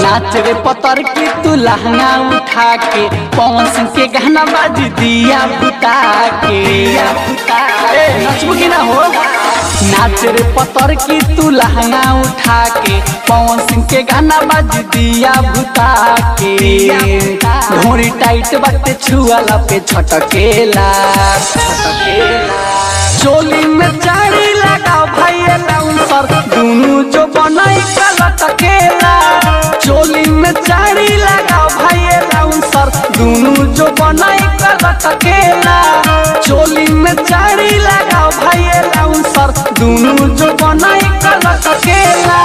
नाच रे पतर की तू लहंगा उठा के पवन सिंह के गाना बाज दिया बुता के नचबू की ना हो। नाच रे पतर की तू लहंगा उठा के पवन सिंह के गाना बाज दिया बुता के ढोरी टाइट बाटे छुआला पे छटकेला चोली में चाड़ी लगाओ भाई लाउंसर दोनों जो बनाई लटकेला चोली में चाड़ी लगाओ भाई लाउंसर दोनों जो बनाई लटकेला चोली में चाड़ी लगाओ भाई लाउंसर दोनों जो बनाई लटकेला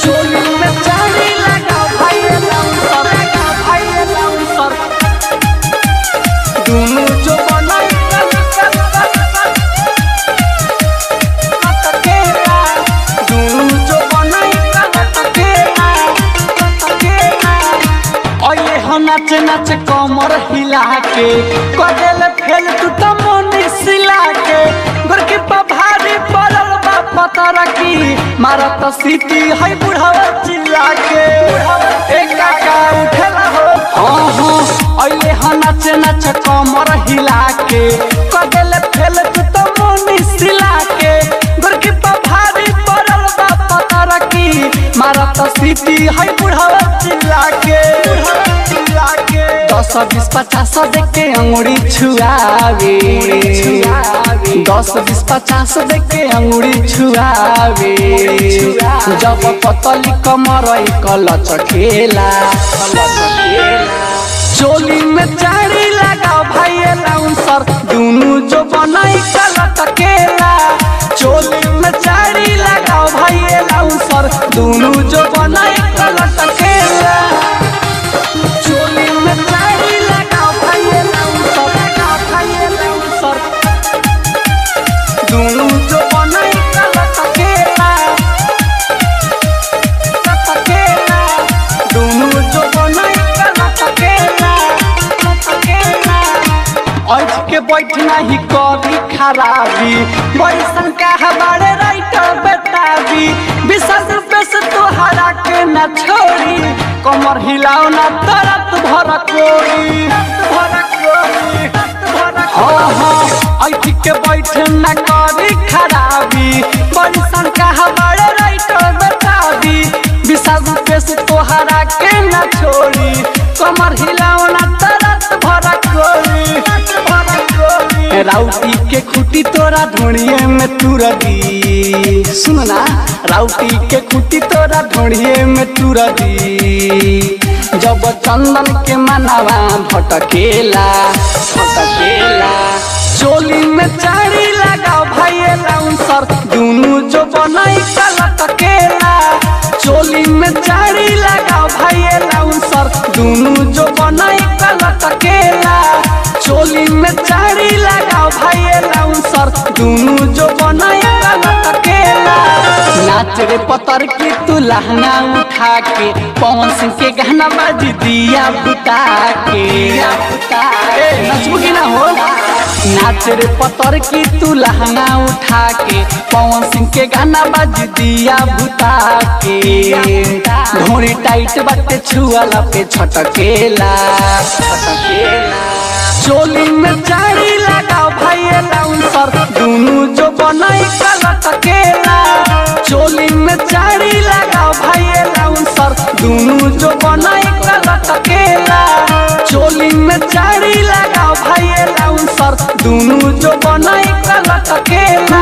चोली में चाड़ी लगाओ भाई लाउंसर दोनों जो बनाई नाच नाच कमर हिला के कदेल फेल तू तो मोनी सिला के गोरकी भारी पड़ल बा पतर की मारा तो सीटी है बुढ़ावा चिल्ला के एक काका उठेला हो हाँ अइले हाँ नाच नाच कमर हिला के कदेल फेल तू तो मोनी सिला के गोरकी भारी पड़ल बा पतर की मारा तो सीटी है बुढ़ावा चिल्ला के 10 20 50 देख के अंगूरी छुआवे 10 20 50 देख के अंगूरी छुआवे जब पतली कमर लचकेला चोली में चाड़ी लगाओ भाई लाउंसर दोनों जो बनाई लटकेला चोली में चाड़ी लगाओ भाई लाउंसर दोनों जो बनाई लटकेला चोली में चाड़ी लगाओ भाई लाउंसर दोनों जो बनाई लटकेला दोनों जो बनाई लटकेला आज के बैठना ही कभी खराबी बड़ी शंका हमारे राइटर बताबी 20 रुपये से तो हरा के न छोड़ी कमर हिलाओ ना तरत भर कोई हाँ के बैठे न करी खराबी बड़ी शंका हमारे राइटर बताबी 20 रुपये से तो हरा के न छोड़ी कमर हिलाओ ना तरत भर कोई राउटी के खुटी तोरा ढोड़िए में तुर दी सुन ना राउटी के खुटी तोरा ढोड़िए में तुर दी जब चंदन के मनावा भटकेला चोली में चाड़ी लगाओ भाई लाउंसर दोनों जो बनाई लटकेला चोली में चाड़ी लगाओ भाई लाउंसर दोनों जो बनाई लटकेला चोली में चाड़ी लगाओ भाई लाउंसर दोनों जो बनाई लटकेला नाच रे पतर की तू लहंगा उठा के पवन सिंह के गाना बाज दिया बुता के नचबू की ना हो। नाच रे पतर की तू लहंगा उठा के पवन सिंह के गाना बाज दिया बुता के ढोरी टाइट बाटे छुआला पे छटकेला चोली में चाड़ी लगाओ भाई लाउंसर दोनों जो बनाई लटकेला चोली में चाड़ी लगाओ भाई लाउंसर दोनों जो बनाई लटकेला चोली में चाड़ी लगाओ भाई लाउंसर दोनों जो बनाई लटकेला।